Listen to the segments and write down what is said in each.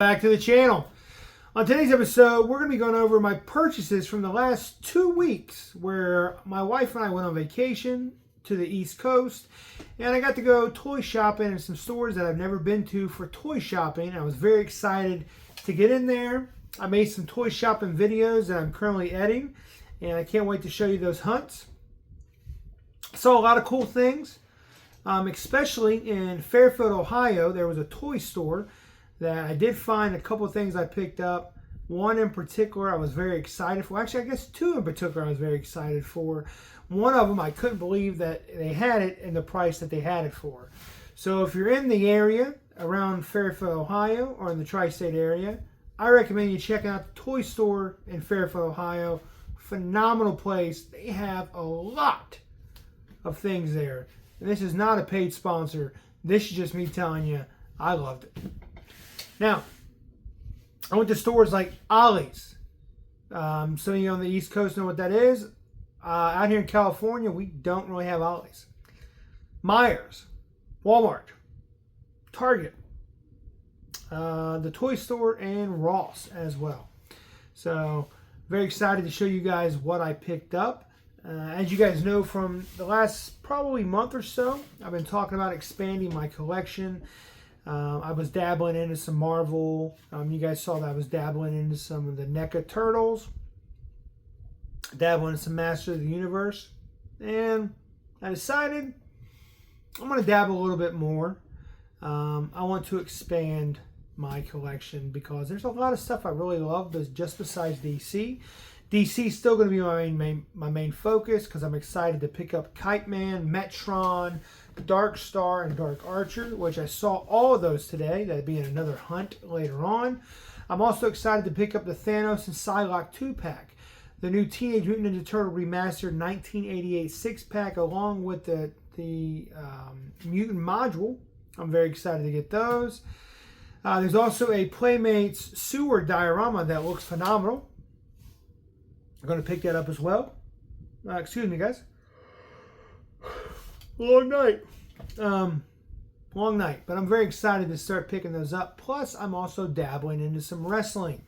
Back to the channel. On today's episode, we're going to be going over my purchases from the last 2 weeks where my wife and I went on vacation to the East Coast, and I got to go toy shopping in some stores that I've never been to for toy shopping. I was very excited to get in there. I made some toy shopping videos that I'm currently editing, and I can't wait to show you those hunts. Saw a lot of cool things, especially in Fairfield, Ohio. There was a toy store that I did find a couple of things I picked up. One in particular I was very excited for. Actually, I guess two in particular I was very excited for. One of them I couldn't believe that they had it in the price that they had it for. So if you're in the area around Fairfield, Ohio, or in the tri-state area, I recommend you checking out the toy store in Fairfield, Ohio. Phenomenal place. They have a lot of things there. And this is not a paid sponsor. This is just me telling you I loved it. Now, I went to stores like Ollie's. Some of you on the East Coast know what that is. Out here in California, we don't really have Ollie's. Myers, Walmart, Target, the toy store, and Ross as well. So, very excited to show you guys what I picked up. As you guys know, from the last probably month or so, I've been talking about expanding my collection. I was dabbling into some Marvel. You guys saw that I was dabbling into some of the Neca Turtles. Dabbling into some Masters of the Universe. And I decided I'm going to dabble a little bit more. I want to expand my collection because there's a lot of stuff I really love just besides DC. DC is still going to be my main focus because I'm excited to pick up Kite Man, Metron, Dark Star, and Dark Archer, which I saw all of those today. That'll be in another hunt later on. I'm also excited to pick up the Thanos and Psylocke 2-pack, the new Teenage Mutant Ninja Turtle Remastered 1988 6-pack, along with the Mutant module. I'm very excited to get those. There's also a Playmates sewer diorama that looks phenomenal. I'm going to pick that up as well. Excuse me, guys. Long night. Long night. But I'm very excited to start picking those up. Plus, I'm also dabbling into some wrestling.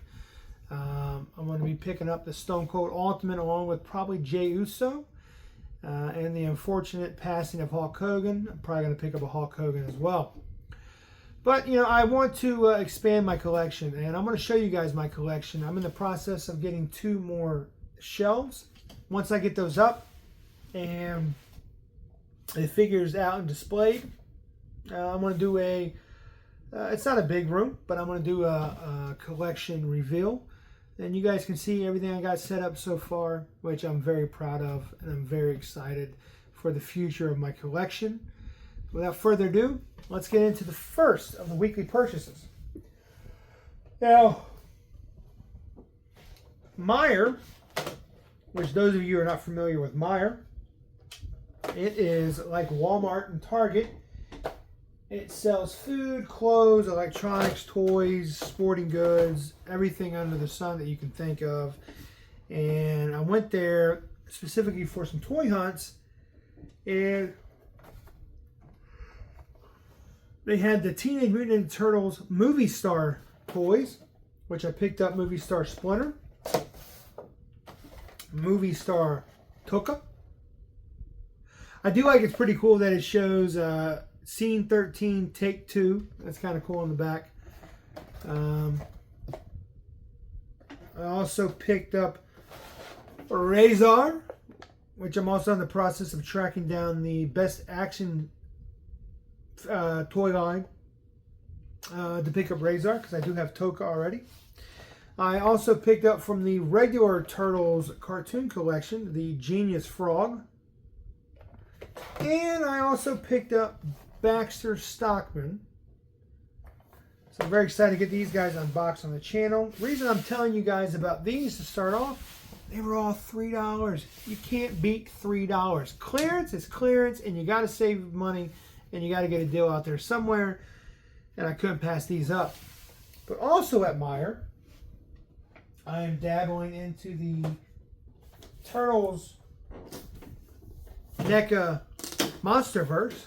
I'm going to be picking up the Stone Cold Ultimate along with probably Jey Uso. And the unfortunate passing of Hulk Hogan. I'm probably going to pick up a Hulk Hogan as well. But, you know, I want to expand my collection. And I'm going to show you guys my collection. I'm in the process of getting 2 more shelves. Once I get those up and the figures out and displayed, I'm going to do it's not a big room, but I'm going to do a collection reveal. And you guys can see everything I got set up so far, which I'm very proud of, and I'm very excited for the future of my collection. Without further ado, let's get into the first of the weekly purchases. Now, Meijer, which those of you who are not familiar with Meijer, it is like Walmart and Target. It sells food, clothes, electronics, toys, sporting goods, everything under the sun that you can think of. And I went there specifically for some toy hunts, and they had the Teenage Mutant Ninja Turtles Movie Star toys, which I picked up. Movie Star Splinter, Movie Star Tuca. I do like it's pretty cool that it shows Scene 13, Take 2. That's kind of cool on the back. I also picked up Razor, which I'm also in the process of tracking down the best action toy line to pick up Razor, because I do have Toka already. I also picked up from the regular Turtles cartoon collection the Genius Frog. And I also picked up Baxter Stockman. So I'm very excited to get these guys unboxed on the channel. The reason I'm telling you guys about these to start off, they were all $3. You can't beat $3. Clearance is clearance, and you got to save money, and you got to get a deal out there somewhere. And I couldn't pass these up. But also at Meijer, I am dabbling into the Turtles Neca Monsterverse,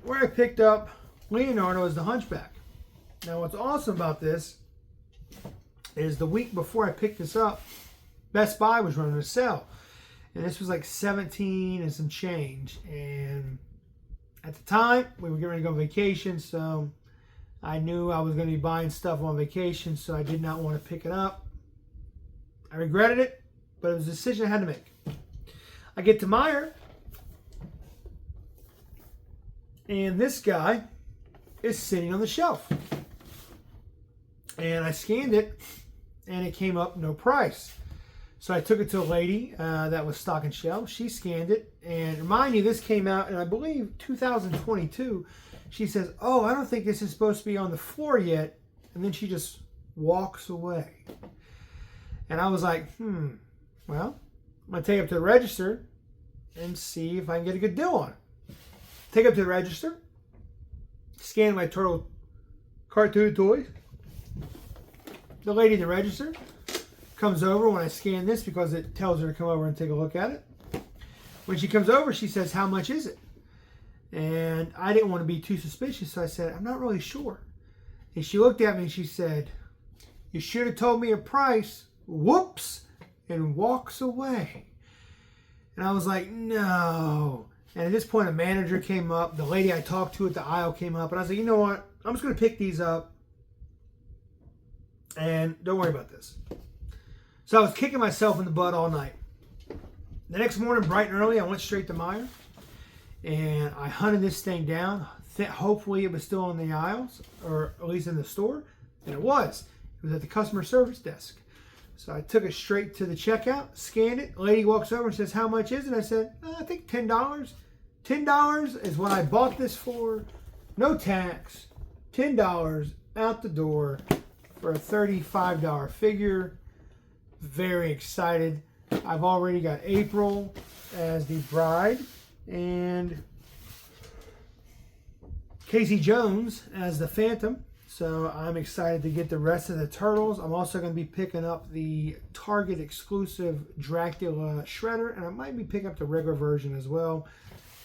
where I picked up Leonardo as the Hunchback. Now, what's awesome about this is the week before I picked this up, Best Buy was running a sale. And this was like 17 and some change. And at the time, we were getting ready to go on vacation, so I knew I was going to be buying stuff on vacation, so I did not want to pick it up. I regretted it, but it was a decision I had to make. I get to Meijer, and this guy is sitting on the shelf. And I scanned it, and it came up no price. So I took it to a lady that was stocking shelves. She scanned it, and remind you, this came out in, I believe, 2022. She says, "Oh, I don't think this is supposed to be on the floor yet." And then she just walks away. And I was like, well, I'm going to take it up to the register and see if I can get a good deal on it. Take it up to the register, scan my turtle cartoon toys. The lady at the register comes over when I scan this because it tells her to come over and take a look at it. When she comes over, she says, "How much is it?" And I didn't want to be too suspicious, so I said, "I'm not really sure." And she looked at me and she said, "You should have told me a price. Whoops," and walks away. And I was like, no. And at this point, a manager came up. The lady I talked to at the aisle came up, and I was like, you know what? I'm just going to pick these up, and don't worry about this. So I was kicking myself in the butt all night. The next morning, bright and early, I went straight to Meijer, and I hunted this thing down. Hopefully it was still in the aisles, or at least in the store, and it was. It was at the customer service desk. So I took it straight to the checkout, scanned it. The lady walks over and says, "How much is it?" I said, "I think $10. $10 is what I bought this for. No tax. $10 out the door for a $35 figure." Very excited. I've already got April as the bride and Casey Jones as the Phantom. So I'm excited to get the rest of the Turtles. I'm also going to be picking up the Target exclusive Dracula Shredder, and I might be picking up the regular version as well.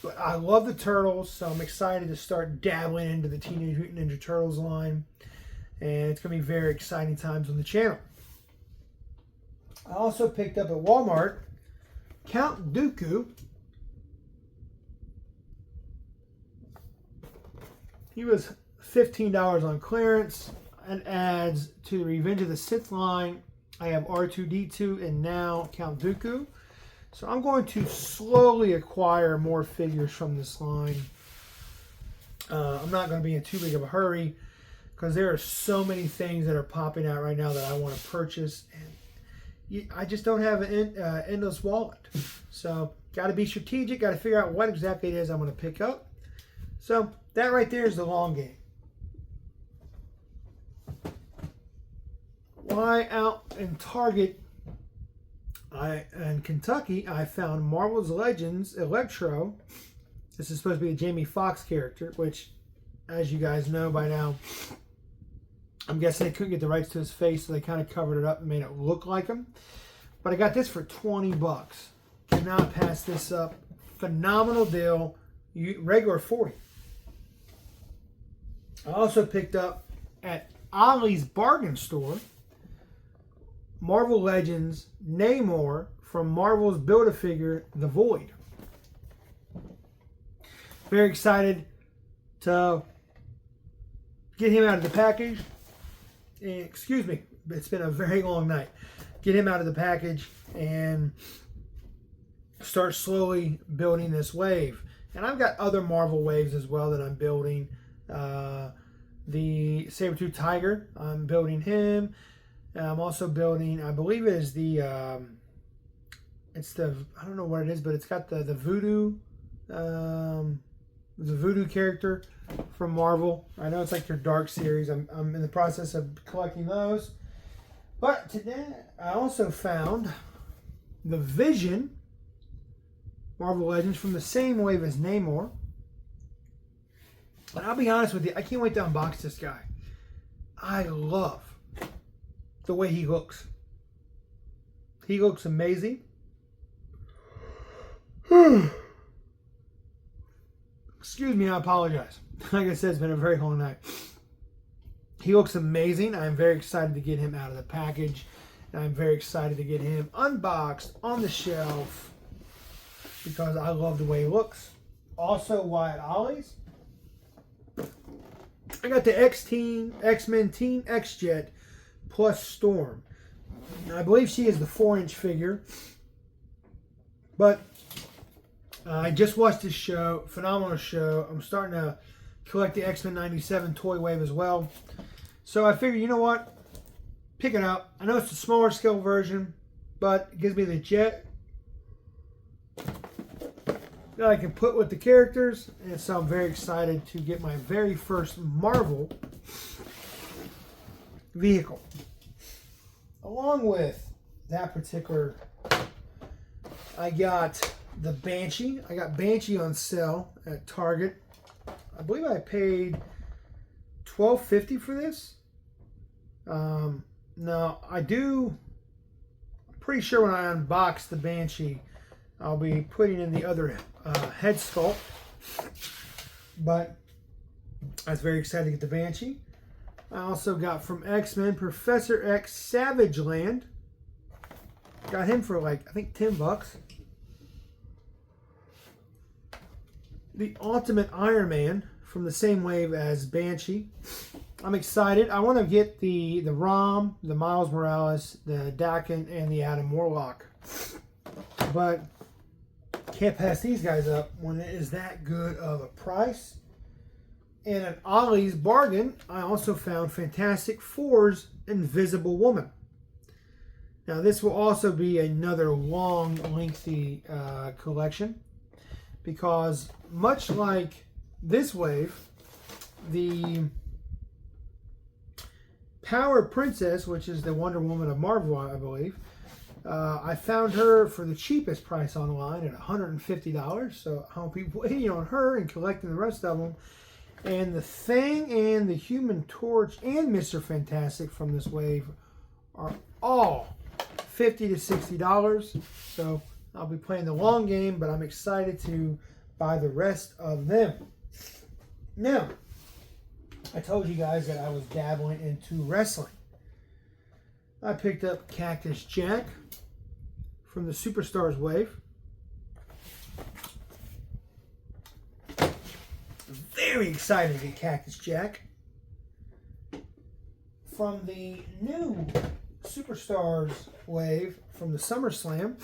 But I love the Turtles, so I'm excited to start dabbling into the Teenage Mutant Ninja Turtles line. And it's going to be very exciting times on the channel. I also picked up at Walmart Count Dooku. He was $15 on clearance and adds to the Revenge of the Sith line. I have R2-D2 and now Count Dooku. So I'm going to slowly acquire more figures from this line. I'm not going to be in too big of a hurry because there are so many things that are popping out right now that I want to purchase. And I just don't have an endless wallet. So got to be strategic. Got to figure out what exactly it is I'm going to pick up. So that right there is the long game. Why out in Target in Kentucky, I found Marvel's Legends Electro. This is supposed to be a Jamie Foxx character, which, as you guys know by now, I'm guessing they couldn't get the rights to his face, so they kind of covered it up and made it look like him. But I got this for $20. Cannot pass this up. Phenomenal deal. Regular $40. I also picked up at Ollie's Bargain Store Marvel Legends Namor from Marvel's Build-A-Figure The Void. Very excited to get him out of the package. Excuse me, it's been a very long night. Get him out of the package and start slowly building this wave. And I've got other Marvel waves as well that I'm building. The Saber-Tooth Tiger, I'm building him. I'm also building, I believe it is I don't know what it is, but it's got the Voodoo, the Voodoo character from Marvel. I know it's like their Dark series. I'm in the process of collecting those. But today, I also found the Vision Marvel Legends from the same wave as Namor. And I'll be honest with you, I can't wait to unbox this guy. I love the way he looks. He looks amazing. Excuse me, I apologize. Like I said, it's been a very long night. He looks amazing. I'm very excited to get him out of the package. And I'm very excited to get him unboxed on the shelf because I love the way he looks. Also, Wyatt Ollie's. I got the X-Men Teen X-Jet plus Storm. Now, I believe she is the 4-inch figure. But I just watched this show. Phenomenal show. I'm starting to collect the X-Men 97 toy wave as well. So I figured, you know what? Pick it up. I know it's a smaller scale version, but it gives me the jet that I can put with the characters. And so I'm very excited to get my very first Marvel vehicle. Along with that particular, I got the Banshee. I got Banshee on sale at Target. I believe I paid $12.50 for this. Now, I'm pretty sure when I unbox the Banshee, I'll be putting in the other head sculpt. But I was very excited to get the Banshee. I also got from X-Men Professor X Savage Land. Got him for like, I think, $10. The Ultimate Iron Man from the same wave as Banshee. I'm excited. I want to get the Rom, the Miles Morales, the Dakin, and the Adam Warlock. But can't pass these guys up when it is that good of a price. And at Ollie's Bargain, I also found Fantastic Four's Invisible Woman. Now, this will also be another long, lengthy collection because much like this wave, the Power Princess, which is the Wonder Woman of Marvel, I believe, I found her for the cheapest price online at $150. So I'll be waiting on her and collecting the rest of them. And the Thing and the Human Torch and Mr. Fantastic from this wave are all $50 to $60. So I'll be playing the long game, but I'm excited to buy the rest of them. Now, I told you guys that I was dabbling into wrestling. I picked up Cactus Jack from the Superstars wave. Very excited to get Cactus Jack. From the new Superstars wave from the SummerSlam,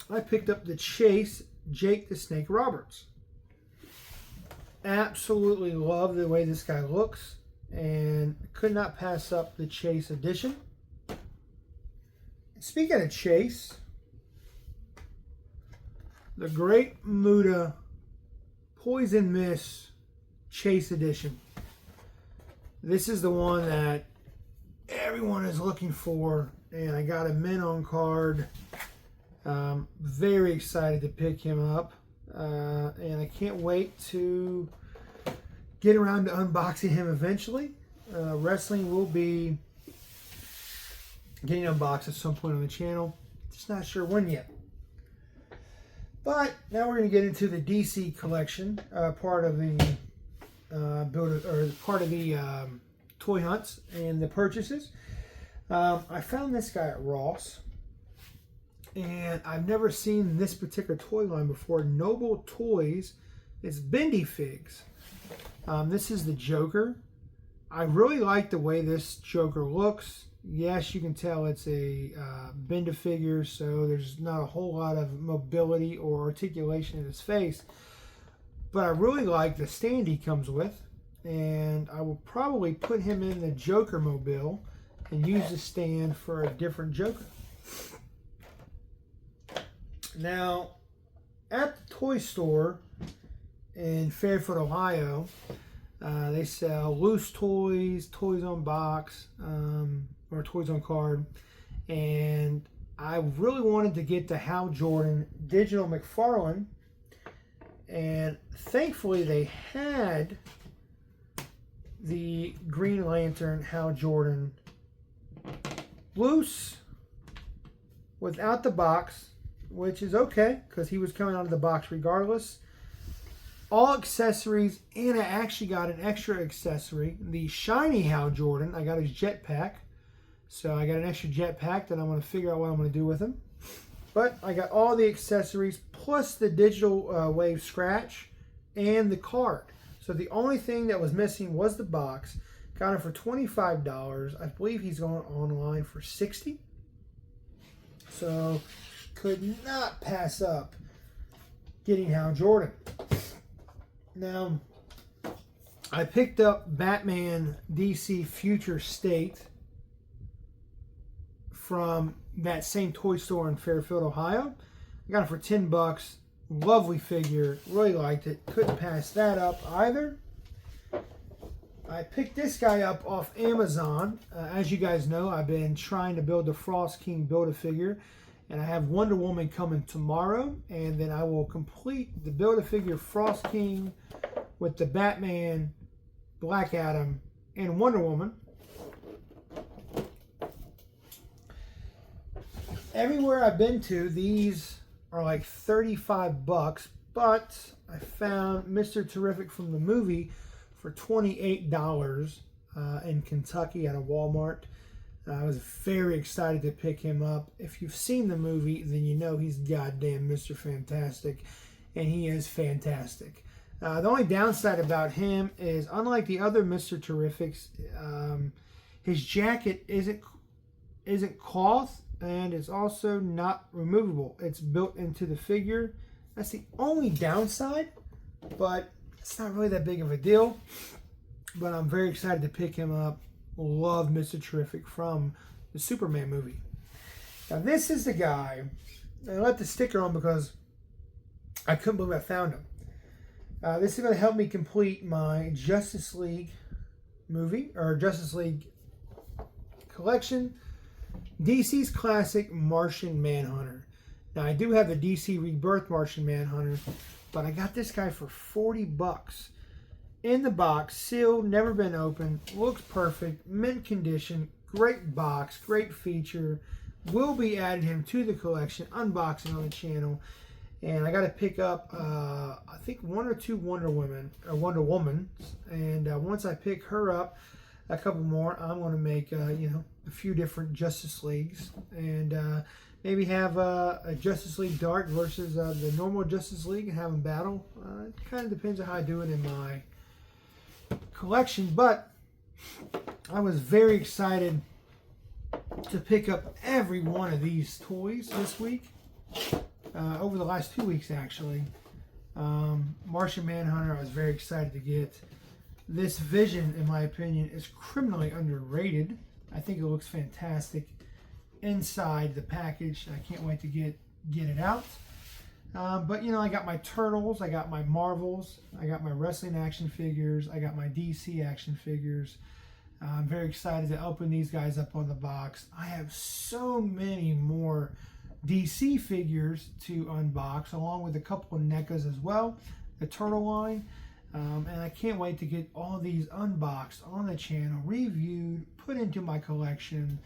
I picked up the Chase Jake the Snake Roberts. Absolutely love the way this guy looks and could not pass up the Chase edition. Speaking of Chase, the Great Muta Poison Mist Chase edition. This is the one that everyone is looking for, and I got a mint on card. Very excited to pick him up, and I can't wait to get around to unboxing him eventually. Wrestling will be getting unboxed at some point on the channel. Just not sure when yet. But now we're going to get into the DC collection, part of the toy hunts and the purchases. I found this guy at Ross, and I've never seen this particular toy line before. Noble Toys. It's Bendy Figs. This is the Joker. I really like the way this Joker looks. Yes, you can tell it's a Benda figure, so there's not a whole lot of mobility or articulation in his face. But I really like the stand he comes with, and I will probably put him in the Joker mobile and use the stand for a different Joker. Now, at the toy store in Fairfield, Ohio, they sell loose toys, toys on box, or toys on card, and I really wanted to get the Hal Jordan digital Mcfarlane, and thankfully they had the Green Lantern Hal Jordan loose without the box, which is okay because he was coming out of the box regardless. all accessories, and I actually got an extra accessory, the shiny Hal Jordan. I got his jetpack. So I got an extra jetpack that I'm going to figure out what I'm going to do with him. But I got all the accessories plus the digital wave scratch and the card. So the only thing that was missing was the box. Got it for $25. I believe he's going online for $60. So could not pass up getting Hal Jordan. Now, I picked up Batman DC Future State from that same toy store in Fairfield, Ohio. I got it for $10. Lovely figure. Really liked it. Couldn't pass that up either. I picked this guy up off Amazon. As you guys know, I've been trying to build the Frost King Build-A-Figure. And I have Wonder Woman coming tomorrow. And then I will complete the Build-A-Figure Frost King with the Batman, Black Adam, and Wonder Woman. Everywhere I've been to, these are like $35, but I found Mr. Terrific from the movie for $28 in Kentucky at a Walmart. I was very excited to pick him up. If you've seen the movie, then you know he's goddamn Mr. Fantastic, and he is fantastic. The only downside about him is, unlike the other Mr. Terrifics, his jacket isn't cloth, and it's also not removable. It's built into the figure. That's the only downside, but it's not really that big of a deal. But I'm very excited to pick him up. Love Mr. Terrific from the Superman movie. Now this is the guy, I left the sticker on because I couldn't believe I found him. This is going to help me complete my Justice League movie, or Justice League collection. DC's classic Martian Manhunter. Now I do have the DC Rebirth Martian Manhunter, but I got this guy for $40. In the box, sealed, never been opened, looks perfect, mint condition, great box, great feature. Will be adding him to the collection, unboxing on the channel. And I got to pick up, I think, one or two Wonder Woman. And once I pick her up, a couple more, I'm going to make, a few different Justice Leagues. And maybe have a Justice League Dark versus the normal Justice League and have them battle. It kind of depends on how I do it in my collection. But I was very excited to pick up every one of these toys this week. Over the last 2 weeks, actually. Martian Manhunter, I was very excited to get. This Vision, in my opinion, is criminally underrated. I think it looks fantastic inside the package. I can't wait to get it out. But, I got my Turtles, I got my Marvels, I got my wrestling action figures, I got my DC action figures. I'm very excited to open these guys up on the box. I have so many more DC figures to unbox, along with a couple of NECAs as well, the Turtle line. And I can't wait to get all these unboxed on the channel, reviewed, put into my collection.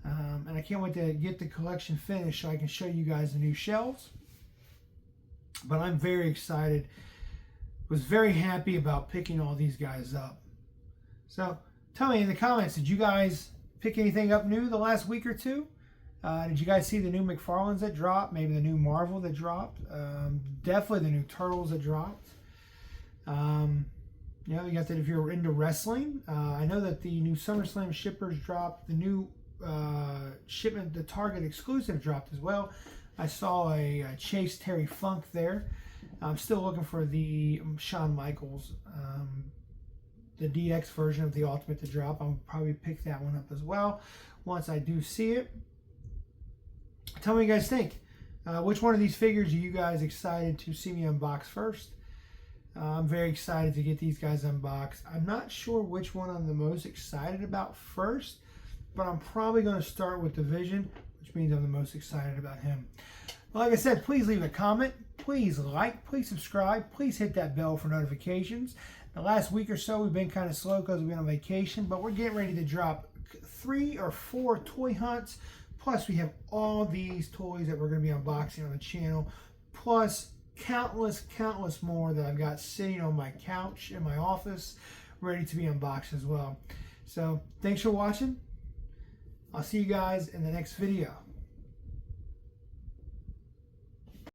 And I can't wait to get the collection finished so I can show you guys the new shelves. But I'm very excited. Was very happy about picking all these guys up. So tell me in the comments, did you guys pick anything up new the last week or two? Did you guys see the new Mcfarlanes that dropped? Maybe the new Marvel that dropped? Definitely the new Turtles that dropped. You got that if you're into wrestling. I know that the new SummerSlam shippers dropped. The new shipment, the Target exclusive dropped as well. I saw a Chase Terry Funk there. I'm still looking for the Shawn Michaels, the DX version of the Ultimate to drop. I'll probably pick that one up as well once I do see it. Tell me what you guys think. Which one of these figures are you guys excited to see me unbox first? I'm very excited to get these guys unboxed. I'm not sure which one I'm the most excited about first, but I'm probably going to start with the Vision, which means I'm the most excited about him. Well, like I said, please leave a comment. Please like. Please subscribe. Please hit that bell for notifications. The last week or so, we've been kind of slow because we've been on vacation, but we're getting ready to drop 3 or 4 toy hunts. Plus, we have all these toys that we're going to be unboxing on the channel, plus countless more that I've got sitting on my couch in my office, ready to be unboxed as well. So thanks for watching. I'll see you guys in the next video.